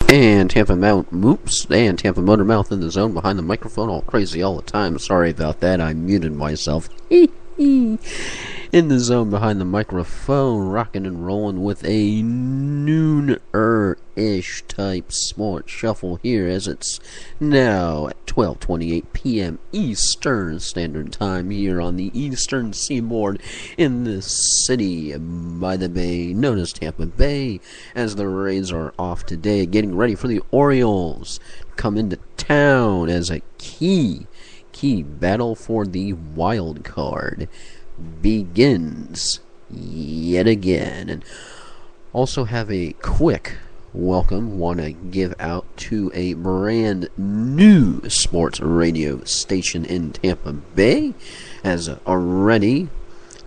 And Tampa Motor Mouth in the zone behind the microphone, all crazy all the time. Sorry about that, I muted myself. In the zone behind the microphone, rocking and rolling with a nooner-ish type sports shuffle here, as it's now at 12:28 p.m. Eastern Standard Time here on the Eastern Seaboard in the city by the bay, known as Tampa Bay, as the Rays are off today, getting ready for the Orioles to come into town as a key battle for the wild card begins yet again. And also have a quick welcome want to give out to a brand new sports radio station in Tampa Bay, as already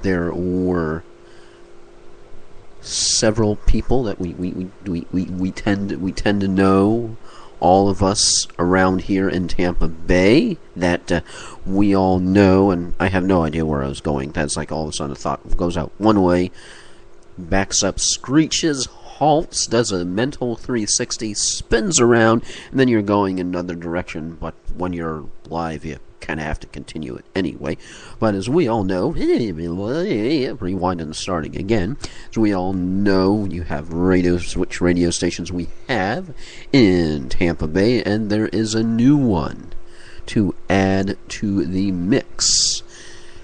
there were several people that we tend to know, all of us around here in Tampa Bay, that we all know, and I have no idea where I was going. That's like all of a sudden a thought goes out one way, backs up, screeches, halts, does a mental 360, spins around, and then you're going in another direction. But when you're live, you kind of have to continue it anyway. But as we all know, rewind and starting again, as we all know, you have which radio stations we have in Tampa Bay, and there is a new one to add to the mix,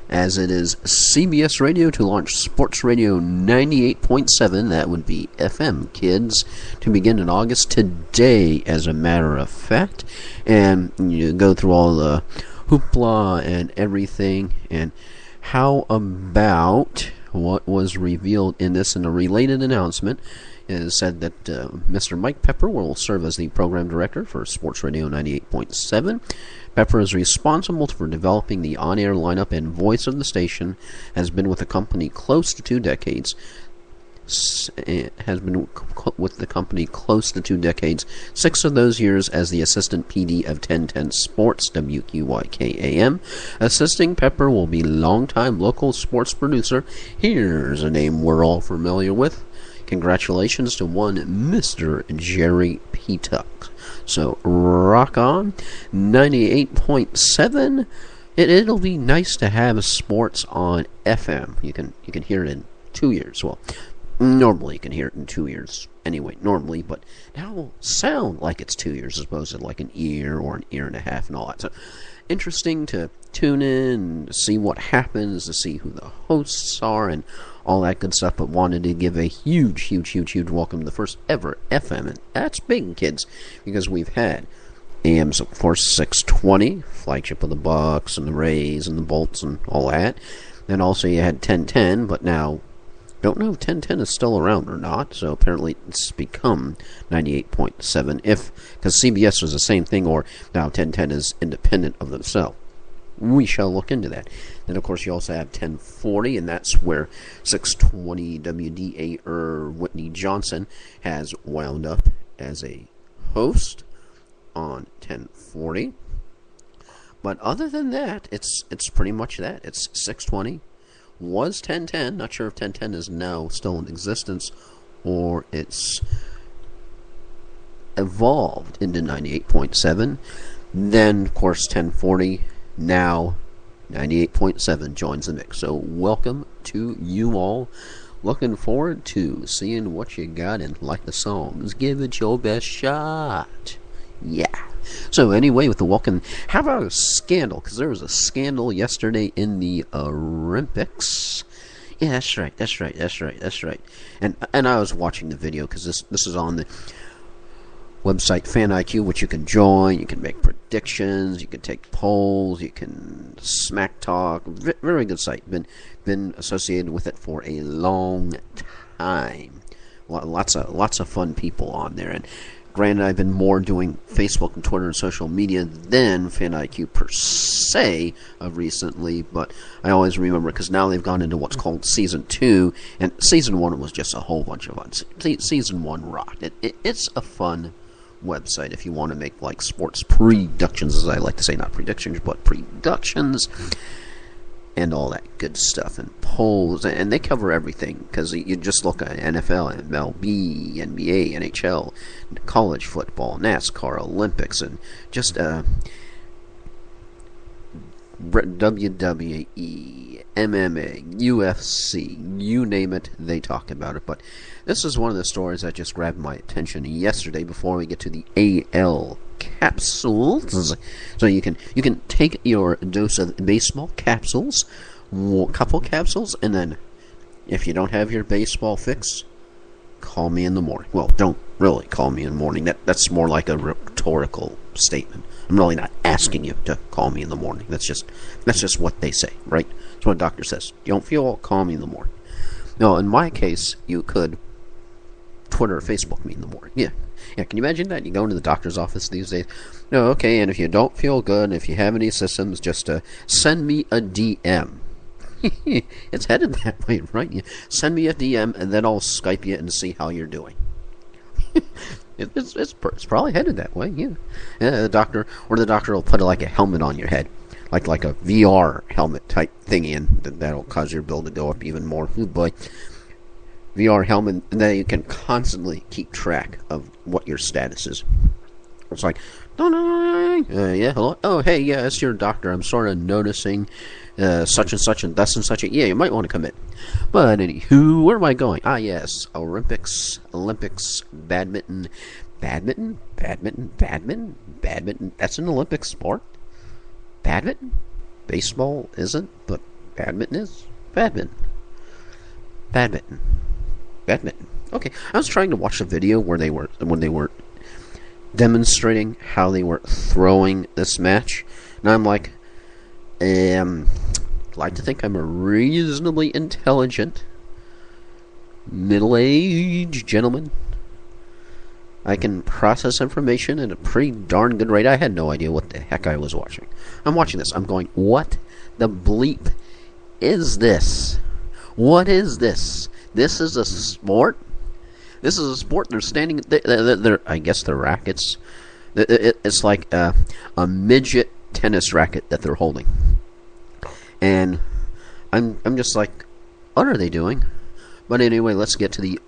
as it is CBS Radio to launch Sports Radio 98.7, that would be FM, kids, to begin in August today, as a matter of fact. And you go through all the hoopla and everything, and how about what was revealed in this in a related announcement is said that Mr. Mike Pepper will serve as the program director for Sports Radio 98.7. Pepper is responsible for developing the on-air lineup and voice of the station, has been with the company close to 2 decades, 6 of those years as the assistant PD of 1010 Sports, WQYK-AM. Assisting Pepper will be longtime local sports producer. Here's a name we're all familiar with. Congratulations to one Mr. Jerry Petuck. So, rock on. 98.7. It'll be nice to have sports on FM. You can hear it in 2 years. Well, normally you can hear it in 2 years anyway, normally, but now it'll sound like it's 2 years as opposed to like an ear or an ear and a half and all that. So, interesting to tune in and see what happens, to see who the hosts are and all that good stuff, but wanted to give a huge welcome to the first ever FM, and that's big, kids, because we've had AMs, of course, 620, flagship of the Bucks and the Rays and the Bolts and all that, and also you had 1010, but now don't know if 1010 is still around or not, so apparently it's become 98.7, because CBS was the same thing, or now 1010 is independent of themselves. We shall look into that. Then, of course, you also have 1040, and that's where 620 WDA Whitney Johnson has wound up as a host on 1040. But other than that, it's pretty much that. It's 620, was 1010. Not sure if 1010 is now still in existence, or it's evolved into 98.7. Then, of course, 1040. Now, 98.7 joins the mix. So, welcome to you all. Looking forward to seeing what you got, and like the songs, give it your best shot. Yeah. So, anyway, with the welcome, how about a scandal? Because there was a scandal yesterday in the Olympics. Yeah, that's right. And I was watching the video, because this is on the website Fan IQ, which you can join. You can make predictions, you can take polls, you can smack talk. Very good site. Been associated with it for a long time. Lots of fun people on there. And granted, I've been more doing Facebook and Twitter and social media than Fan IQ per se of recently, but I always remember, because now they've gone into what's called Season 2, and Season 1 was just a whole bunch of fun. Season 1 rocked. It's a fun website if you want to make like sports productions, as I like to say, not predictions but productions. and all that good stuff, and polls, and they cover everything, because you just look at NFL, MLB, NBA, NHL, college football, NASCAR, Olympics, and just WWE, MMA, UFC, you name it, they talk about it. But this is one of the stories that just grabbed my attention yesterday before we get to the AL capsules. So you can take your dose of baseball capsules, a couple capsules, and then if you don't have your baseball fix, call me in the morning. Well, don't really call me in the morning. That's more like a rhetorical statement. I'm really not asking you to call me in the morning. That's just what they say, right? That's what a doctor says. You don't feel well, call me in the morning. No, in my case, you could Twitter or Facebook me in the morning. Yeah, can you imagine that? You go into the doctor's office these days. No, okay, and if you don't feel good, if you have any symptoms, just send me a DM. It's headed that way, right? You send me a DM, and then I'll Skype you and see how you're doing. It's probably headed that way, yeah. The doctor will put like a helmet on your head, like a VR helmet type thingy, and that'll cause your bill to go up even more. Ooh, boy. VR helmet, and then you can constantly keep track of what your status is. It's like, yeah, hello? Oh, hey, yeah, it's your doctor. I'm sort of noticing such and such and thus and such. Yeah, you might want to come in. But anywho, where am I going? Ah, yes, Olympics, badminton. That's an Olympic sport. Badminton? Baseball isn't, but badminton is. Badminton. Okay, I was trying to watch a video when they were demonstrating how they were throwing this match, and I'm like, like to think I'm a reasonably intelligent, middle-aged gentleman. I can process information at a pretty darn good rate. I had no idea what the heck I was watching. I'm watching this. I'm going, what the bleep is this? What is this? This is a sport? This is a sport. They're standing. They're I guess they're rackets. It's like a midget tennis racket that they're holding. And I'm just like, what are they doing? But anyway, let's get to the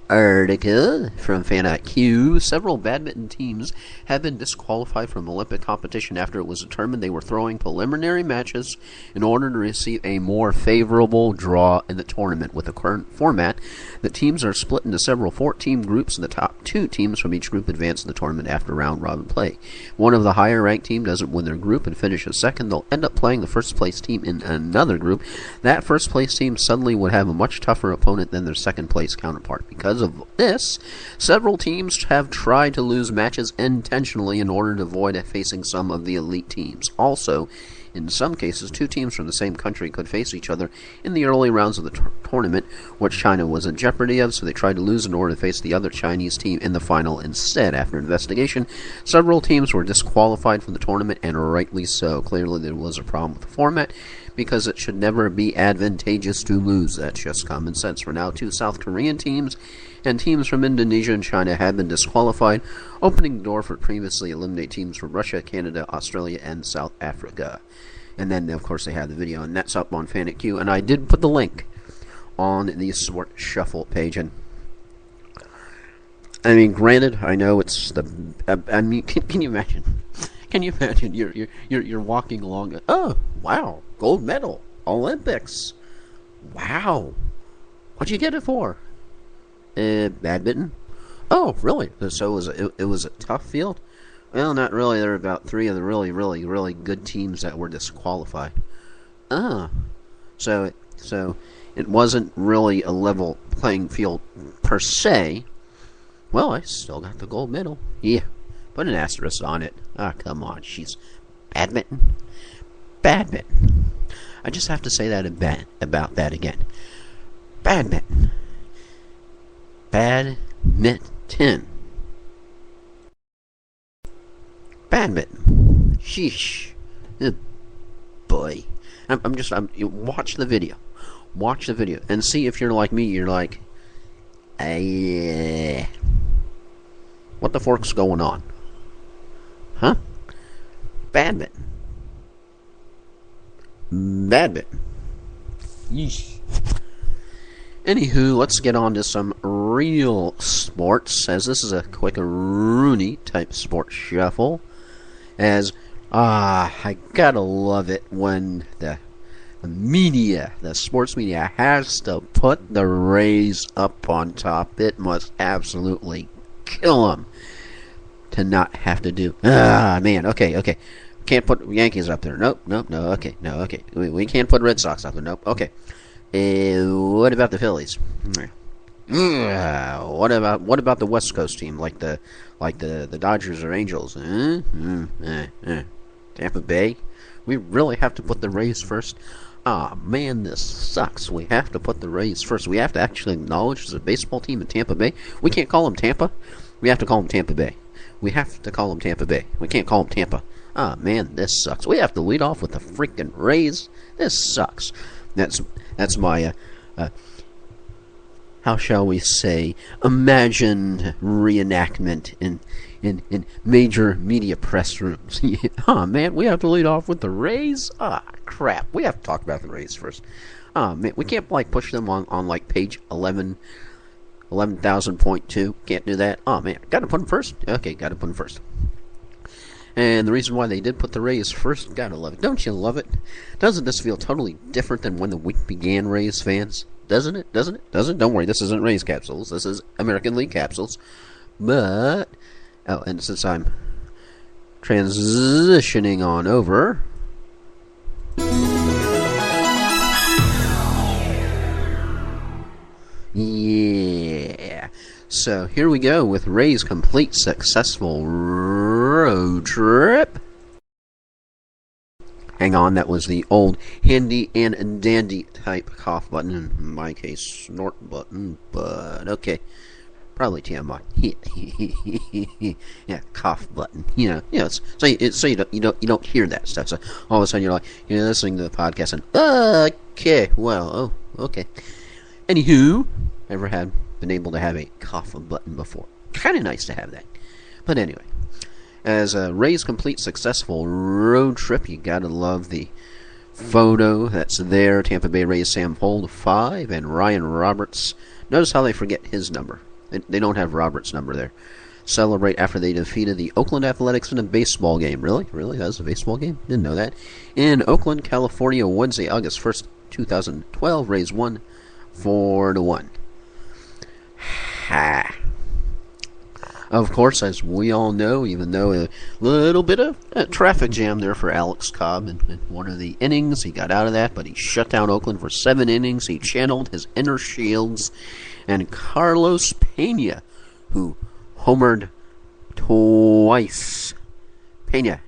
article from FanIQ. Several badminton teams have been disqualified from Olympic competition after it was determined they were throwing preliminary matches in order to receive a more favorable draw in the tournament. With the current format, the teams are split into several 14 groups, and the top 2 teams from each group advance in the tournament after round-robin play. One of the higher-ranked team doesn't win their group and finishes second. They'll end up playing the first-place team in another group. That first-place team suddenly would have a much tougher opponent than their second-place counterpart. Because of this, several teams have tried to lose matches intentionally in order to avoid facing some of the elite teams. Also, in some cases, 2 teams from the same country could face each other in the early rounds of the tournament, which China was in jeopardy of, so they tried to lose in order to face the other Chinese team in the final instead. After investigation, several teams were disqualified from the tournament, and rightly so. Clearly there was a problem with the format, because it should never be advantageous to lose. That's just common sense. For now, 2 South Korean teams and teams from Indonesia and China have been disqualified, opening the door for previously eliminated teams from Russia, Canada, Australia, and South Africa. And then, of course, they have the video, and that's up on FanIQ. And I did put the link on the Sport Shuffle page. And I mean, granted, I know it's the. I mean, can you imagine? Can you imagine? You're walking along. Oh, wow! Gold medal, Olympics. Wow! What'd you get it for? Badminton. Oh, really? So it was a tough field. Well, not really. There were about 3 of the really, really, really good teams that were disqualified. So it wasn't really a level playing field per se. Well, I still got the gold medal. Yeah, put an asterisk on it. Ah, come on, she's badminton. I just have to say that about that again. Badminton. Sheesh. Boy. You watch the video. Watch the video and see if you're like me. You're like, what the fork's going on? Huh? Badminton. Yeesh. Anywho, let's get on to some real sports, as this is a quick Rooney type sports shuffle. As, I gotta love it when the media, the sports media, has to put the Rays up on top. It must absolutely kill them to not have to do. Man, okay. Can't put Yankees up there. Nope, no, okay. We can't put Red Sox up there. Nope, okay. What about the Phillies? What about the West Coast team, like the Dodgers or Angels? Tampa Bay? We really have to put the Rays first? Man, this sucks. We have to put the Rays first. We have to actually acknowledge there's a baseball team in Tampa Bay. We can't call them Tampa. We have to call them Tampa Bay. We have to call them Tampa Bay. We can't call them Tampa. Man, this sucks. We have to lead off with the freaking Rays. This sucks. That's my, how shall we say, imagined reenactment in major media press rooms. Man, we have to lead off with the Rays? Crap. We have to talk about the Rays first. Man, we can't, push them on page 11,000.2. Can't do that. Man, gotta put them first? Okay, gotta put them first. And the reason why they did put the Rays first, gotta love it. Don't you love it? Doesn't this feel totally different than when the week began, Rays fans? Doesn't it? Don't worry, this isn't Rays Capsules. This is American League Capsules. But, and since I'm transitioning on over, yeah. So here we go with Ray's complete successful road trip. Hang on, that was the old handy and dandy type cough button. In my case, snort button, but okay. Probably TMI. Yeah, cough button. So you don't hear that stuff. So all of a sudden you're listening to the podcast and okay, well, okay. Anywho, ever been able to have a cough button before? Kind of nice to have that. But anyway, as a Ray's complete successful road trip, you gotta love the photo that's there. Tampa Bay Rays Sam Pold 5 and Ryan Roberts. Notice how they forget his number. They don't have Roberts' number there. Celebrate after they defeated the Oakland Athletics in a baseball game. Really? That was a baseball game? Didn't know that. In Oakland, California, Wednesday, August 1st, 2012, Rays won 4-1. Ha. Of course, as we all know, even though a little bit of a traffic jam there for Alex Cobb in one of the innings, he got out of that, but he shut down Oakland for 7 innings. He channeled his inner shields, and Carlos Pena, who homered twice. Pena,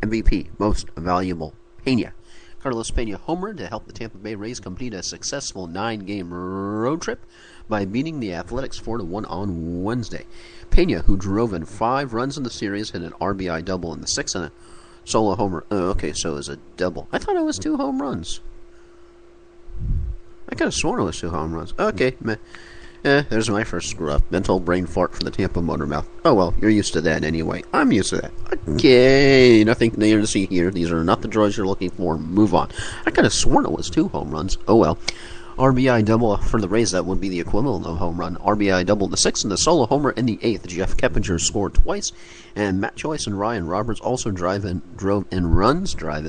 MVP, most valuable. Pena. Carlos Pena homered to help the Tampa Bay Rays complete a successful 9-game road trip by beating the Athletics 4-1 on Wednesday. Pena, who drove in 5 runs in the series, hit an RBI double in the 6th and a solo homer. Oh, okay, so it was a double. I thought it was 2 home runs. I could have sworn it was 2 home runs. Okay, meh. There's my first screw up. Mental brain fart for the Tampa Motor Mouth. Oh well, you're used to that anyway. I'm used to that. Okay, nothing there to see here. These are not the droids you're looking for. Move on. I could have sworn it was 2 home runs. Oh well. RBI double for the Rays, that would be the equivalent of a home run. RBI double in the 6th and the solo homer in the 8th. Jeff Keppinger scored twice, and Matt Joyce and Ryan Roberts also drove in runs. Drove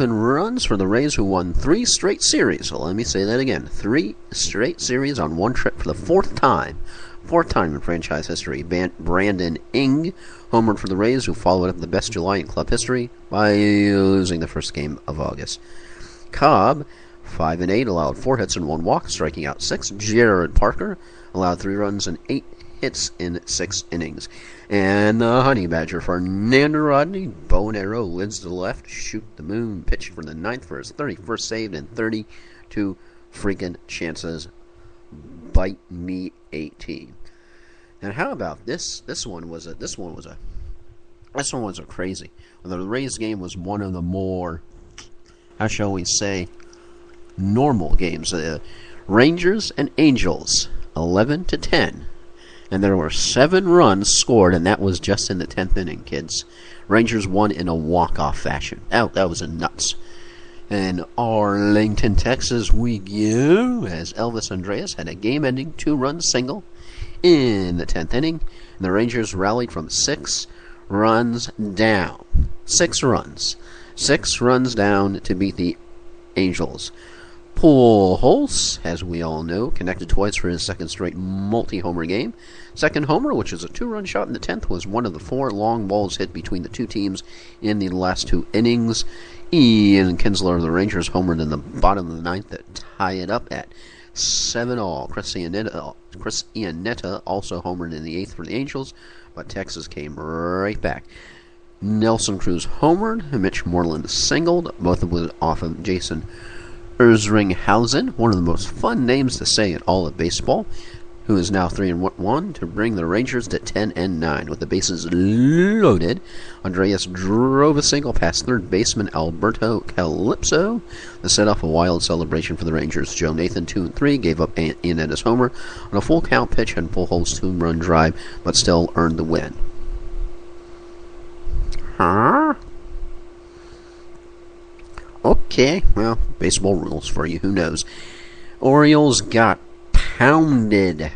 in runs for the Rays, who won 3 straight series. So let me say that again. 3 straight series on one trip for the 4th time. 4th time in franchise history. Brandon Ing homered for the Rays, who followed up the best July in club history by losing the first game of August. Cobb, 5-8, allowed 4 hits and 1 walk, striking out 6. Jared Parker allowed 3 runs and 8 hits in 6 innings. And the Honey Badger, Fernando Rodney, bow and arrow, lids to the left, shoot the moon, pitch for the 9th for his 31st save and 32 freaking chances. Bite me 18. And how about this? This one was a crazy. The Rays game was one of the more, how shall we say, normal games. Rangers and Angels, 11-10. And there were 7 runs scored, and that was just in the 10th inning, kids. Rangers won in a walk-off fashion. That was a nuts. In Arlington, Texas, we go as Elvis Andreas had a game-ending 2-run single in the 10th inning. And the Rangers rallied from 6 runs down. 6 runs. 6 runs down to beat the Angels. Pujols, as we all know, connected twice for his second straight multi-homer game. Second homer, which was a 2-run shot in the 10th, was one of the 4 long balls hit between the two teams in the last 2 innings. Ian Kinsler of the Rangers homered in the bottom of the 9th to tie it up at 7-all. Chris Iannetta also homered in the 8th for the Angels, but Texas came right back. Nelson Cruz homered, Mitch Moreland singled, both of them off of Jason Erzringhausen, one of the most fun names to say in all of baseball, who is now 3-1 to bring the Rangers to 10-9. With the bases loaded, Andreas drove a single past third baseman Alberto Calypso to set off a wild celebration for the Rangers. Joe Nathan, 2-3, gave up Iannetta's homer on a full count pitch and Pujols' 2-run drive, but still earned the win. Huh? Okay, well, baseball rules for you, who knows. Orioles got pounded.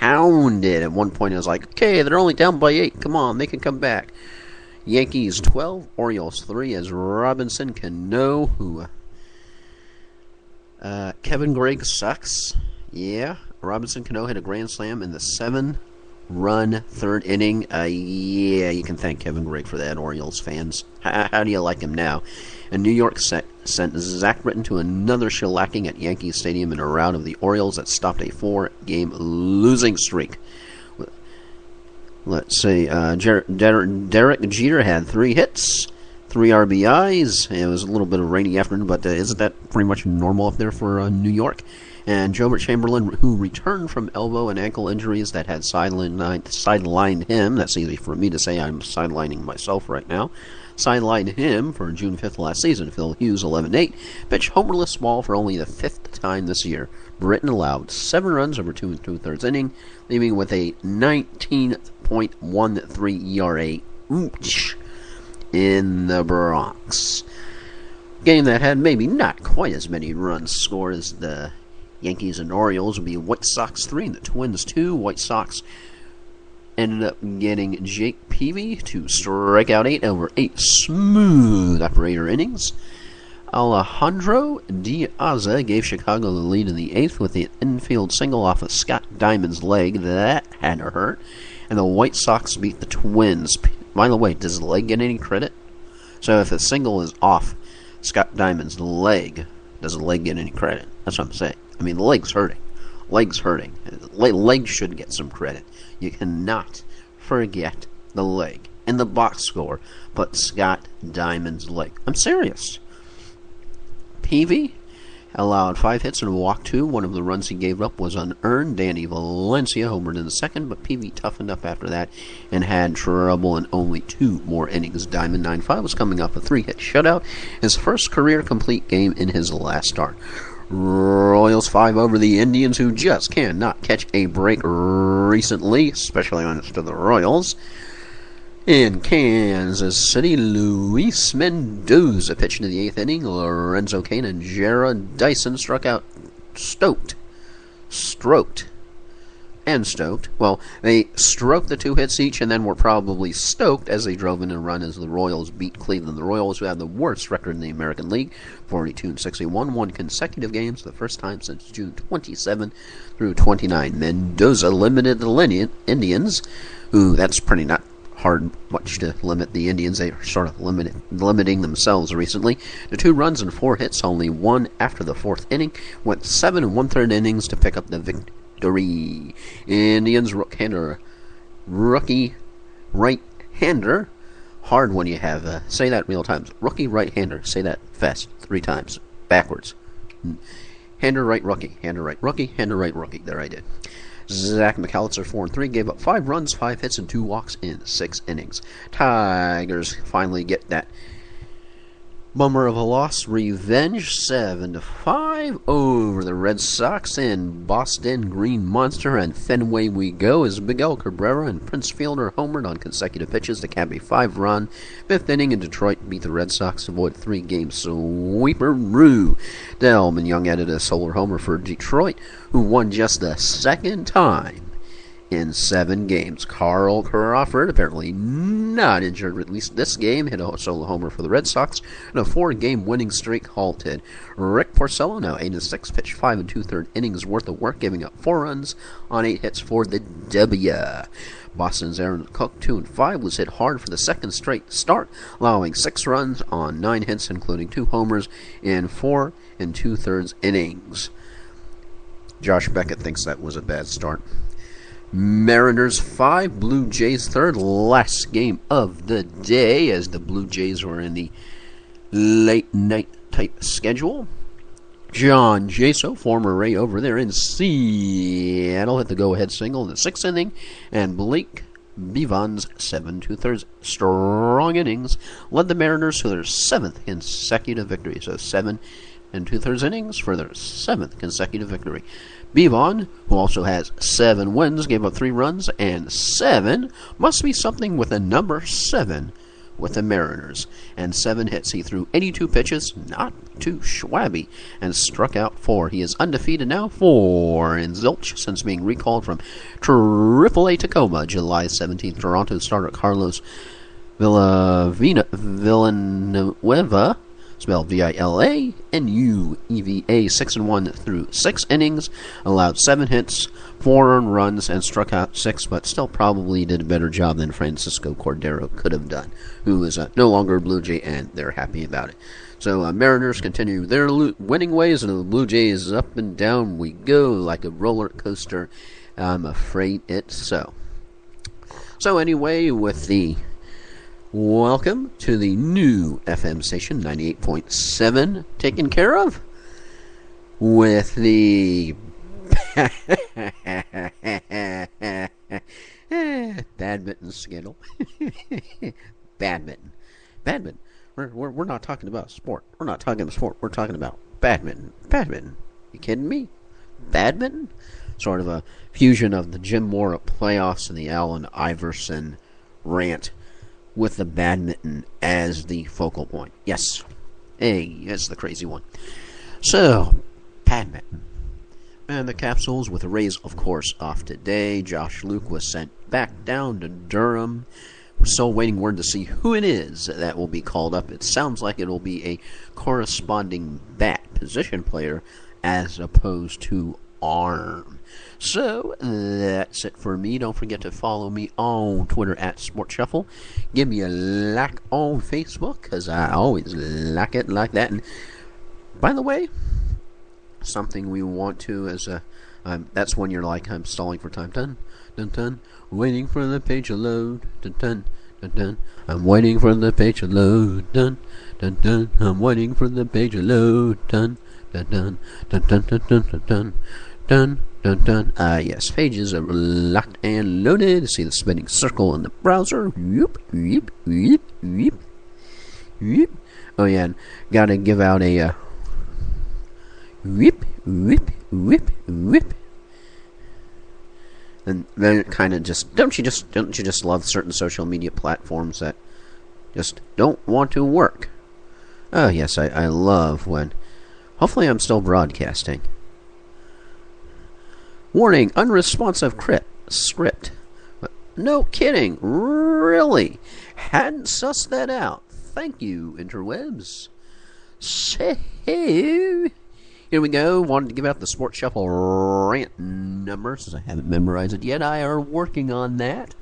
At one point it was like, okay, they're only down by 8, come on, they can come back. Yankees 12, Orioles 3, as Robinson Cano, who, Kevin Gregg sucks. Yeah, Robinson Cano hit a grand slam in the 7-run third inning. Yeah, you can thank Kevin Gregg for that, Orioles fans. How do you like him now? And New York sent Zach Britton to another shellacking at Yankee Stadium in a rout of the Orioles that stopped a 4-game losing streak. Let's see, Derek Jeter had 3 hits, 3 RBIs. It was a little bit of a rainy afternoon, but isn't that pretty much normal up there for New York? And Jobert Chamberlain, who returned from elbow and ankle injuries that had sidelined him, that's easy for me to say, I'm sidelining myself right now, sidelined him for June 5th last season. Phil Hughes, 11-8, pitched homerless ball for only the 5th time this year. Britton allowed 7 runs over 2 2/3 inning, leaving with a 19.13 ERA in the Bronx. Game that had maybe not quite as many runs scored as the Yankees and Orioles would be White Sox 3 and the Twins 2. White Sox ended up getting Jake Peavy to strike out 8 over 8 smooth operator innings. Alejandro Diaz gave Chicago the lead in the 8th with the infield single off of Scott Diamond's leg. That had to hurt. And the White Sox beat the Twins. By the way, does the leg get any credit? So if a single is off Scott Diamond's leg, does the leg get any credit? That's what I'm saying. I mean, the leg's hurting. Legs should get some credit. You cannot forget the leg. In the box score, but Scott Diamond's leg. I'm serious. Peavy allowed 5 hits and a walk 2. One of the runs he gave up was unearned. Danny Valencia homered in the 2nd, but Peavy toughened up after that and had trouble in only 2 more innings. Diamond 9-5 was coming off a 3-hit shutout, his first career complete game in his last start. Royals 5 over the Indians, who just cannot catch a break recently, especially on to the Royals. In Kansas City, Luis Mendoza pitched in the 8th inning. Lorenzo Cain and Jared Dyson struck out Stoked. Well, they stroked the 2 hits each and then were probably stoked as they drove in a run as the Royals beat Cleveland. The Royals, who have the worst record in the American League, 42-61, won consecutive games for the first time since June 27 through 29. Mendoza limited the Indians, who that's pretty not hard much to limit the Indians. They are sort of limiting themselves recently to 2 runs and 4 hits, only 1 after the 4th inning. Went 7 1/3 innings to pick up the victory. Indians rookie right-hander. Hard when you have, say that real times. Rookie right-hander. Say that fast 3 times. Backwards. Hander right rookie. Hander right rookie. Hander right rookie. There I did. Zach McAllister, 4-3, gave up 5 runs, 5 hits, and 2 walks in 6 innings. Tigers finally get that Bummer of a loss, revenge, 7-5 over the Red Sox in Boston. Green Monster and Fenway we go as Miguel Cabrera and Prince Fielder homered on consecutive pitches to cap a 5-run fifth inning, and Detroit beat the Red Sox to avoid a 3-game sweeper-roo. Delman Young added a solar homer for Detroit, who won just the second time in 7 games. Carl Crawford, apparently not injured at least this game, hit a solo homer for the Red Sox, and a 4-game winning streak halted. Rick Porcello, now 8-6, pitched 5 2/3 innings worth of work, giving up 4 runs on 8 hits for the W. Boston's Aaron Cook, 2-5, was hit hard for the second straight start, allowing 6 runs on 9 hits, including 2 homers in 4 2/3 innings. Josh Beckett thinks that was a bad start. Mariners 5, Blue Jays 3rd, last game of the day, as the Blue Jays were in the late night type schedule. John Jaso, former Ray over there in Seattle, hit the go-ahead single in the 6th inning, and Blake Bevan's 7 2/3 strong innings led the Mariners to their 7th consecutive victory. So 7 2/3 innings for their 7th consecutive victory. Bevan, who also has 7 wins, gave up 3 runs, and 7 must be something with a number 7 with the Mariners. And 7 hits. He threw 82 pitches, not too shabby, and struck out 4. He is undefeated now, 4 in zilch, since being recalled from AAA Tacoma July 17th. Toronto starter Carlos Villanueva, spelled Vilanueva, 6-1 through 6 innings, allowed 7 hits, 4 earned runs, and struck out 6, but still probably did a better job than Francisco Cordero could have done, who is no longer a Blue Jay, and they're happy about it. So Mariners continue their winning ways, and the Blue Jays up and down we go like a roller coaster. I'm afraid it's so. So anyway, with the welcome to the new FM station, 98.7, taken care of with the badminton scandal. Badminton. We're not talking about sport. We're not talking about sport. We're talking about badminton. You kidding me? Badminton? Sort of a fusion of the Jim Mora playoffs and the Allen Iverson rant, with the badminton as the focal point. Yes. Hey, that's the crazy one. So, badminton. And the Capsules with the Rays, of course, off today. Josh Luke was sent back down to Durham. We're still waiting word to see who it is that will be called up. It sounds like it will be a corresponding bat position player as opposed to arm. So, that's it for me. Don't forget to follow me on Twitter at SportShuffle. Give me a like on Facebook, because I always like it like that. And by the way, something we want to is that's when you're like, I'm stalling for time. Dun, dun, dun. Waiting for the page to load. Dun, dun, dun, dun. I'm waiting for the page to load. Dun, dun, dun. I'm waiting for the page to load. Dun, dun, dun, dun, dun, dun, dun, dun, dun. Dun, dun, dun. Yes, pages are locked and loaded. See the spinning circle in the browser. Whoop, whoop, whoop, whoop, whoop. Oh yeah, and gotta give out a whoop, whoop, whoop, whoop. And then it kind of just don't you just love certain social media platforms that just don't want to work? Oh yes, I love when. Hopefully, I'm still broadcasting. Warning, unresponsive script. No kidding, really? Hadn't sussed that out. Thank you, interwebs. So, here we go. Wanted to give out the Sports Shuffle rant number, since I haven't memorized it yet. I are working on that.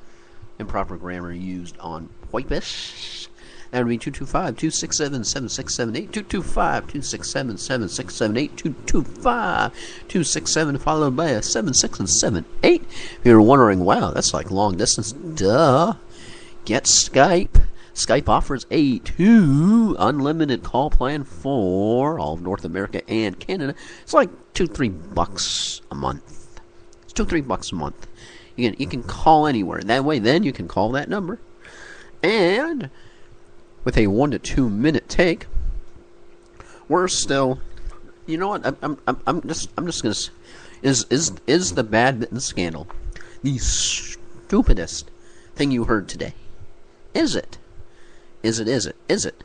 Improper grammar used on purpose. That would be 225-267-7678, 225-267-7678, 225-267, followed by a 76 and 78. If you're wondering, wow, that's like long distance, duh. Get Skype. Skype offers a 2 unlimited call plan for all of North America and Canada. It's like $2-3 a month. It's $2-3 a month. You can call anywhere. That way, then you can call that number. And with a 1 to 2 minute take, we're still. You know what? I'm just gonna. Is the badminton scandal the stupidest thing you heard today? Is it? Is it? Is it? Is it?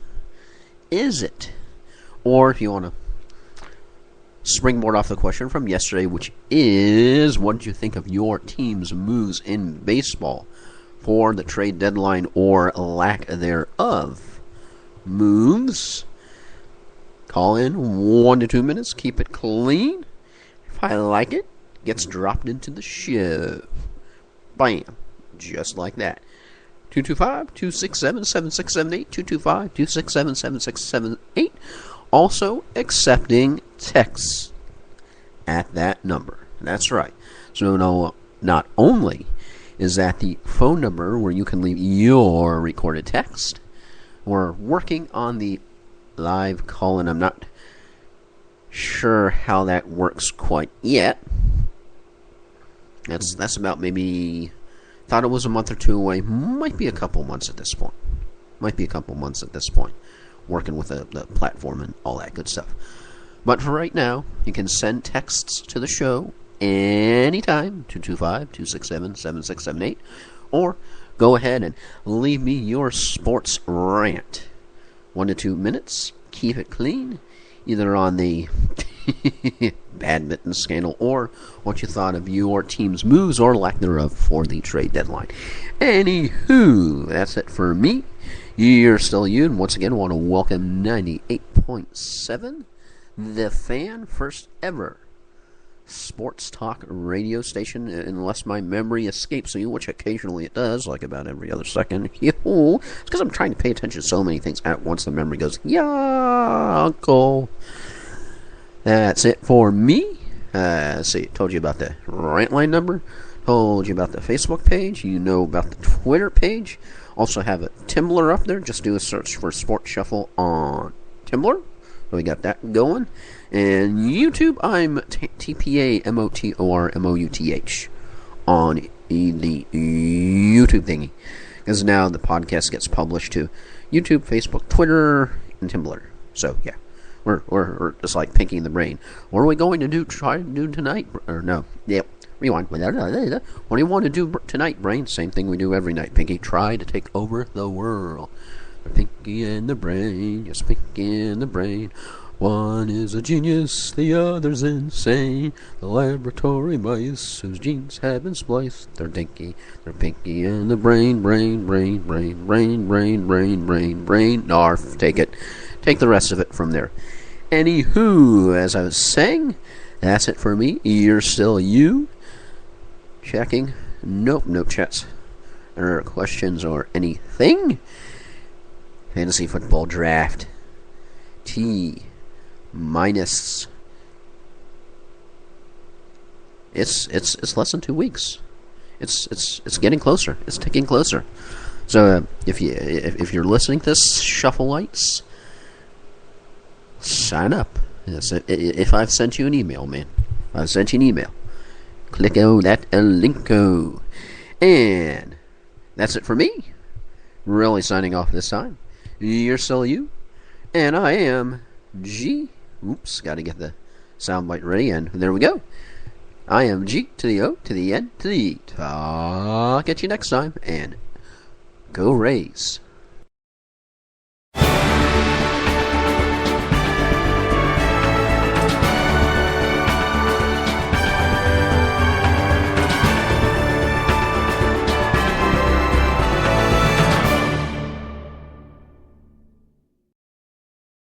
Is it? Or if you want to springboard off the question from yesterday, which is, what did you think of your team's moves in baseball for the trade deadline or lack thereof? Moves. Call in 1 to 2 minutes. Keep it clean. If I like it, gets dropped into the show. Bam. Just like that. 225-267-7678. 225-267-7678. Also accepting texts at that number. That's right. So no, not only is that the phone number where you can leave your recorded text, we're working on the live call, and I'm not sure how that works quite yet. That's about maybe, thought it was a month or two away. Might be a couple months at this point. Working with the platform and all that good stuff. But for right now, you can send texts to the show anytime, 225-267-7678, or go ahead and leave me your sports rant. 1 to 2 minutes, keep it clean, either on the badminton scandal or what you thought of your team's moves or lack thereof for the trade deadline. Anywho, that's it for me. You're still you, and once again, I want to welcome 98.7, The Fan, first ever sports talk radio station, unless my memory escapes me, which occasionally it does, like about every other second. It's because I'm trying to pay attention to so many things at once, the memory goes, yeah, uncle. That's it for me. Let's see, told you about the rant line number, told you about the Facebook page, you know about the Twitter page. Also have a Tumblr up there. Just do a search for Sports Shuffle on Tumblr. So we got that going. And YouTube, I'm TPAMOTORMOUTH on the YouTube thingy. Because now the podcast gets published to YouTube, Facebook, Twitter, and Tumblr. So, yeah. We're just like Pinky in the Brain. What are we going to try to do tonight? Or no. Yep. Rewind. What do you want to do tonight, Brain? Same thing we do every night, Pinky. Try to take over the world. Pinky and the Brain. Yes, Pinky and the Brain. One is a genius, the other's insane. The laboratory mice whose genes have been spliced. They're Pinky and the Brain. Narf. Take it. Take the rest of it from there. Anywho, as I was saying, that's it for me. You're still you. Checking. Nope, no chats or questions or anything. Fantasy football draft. T minus. It's less than 2 weeks. It's getting closer. It's ticking closer. So if you're listening to this, Shuffleites, sign up. If I've sent you an email, man, I've sent you an email. Clicko that linko. And that's it for me. Really signing off this time. You're still you. And I am G. Oops, gotta get the soundbite ready, and there we go. I am G to the O to the N to the E. Talk at you next time, and go Rays.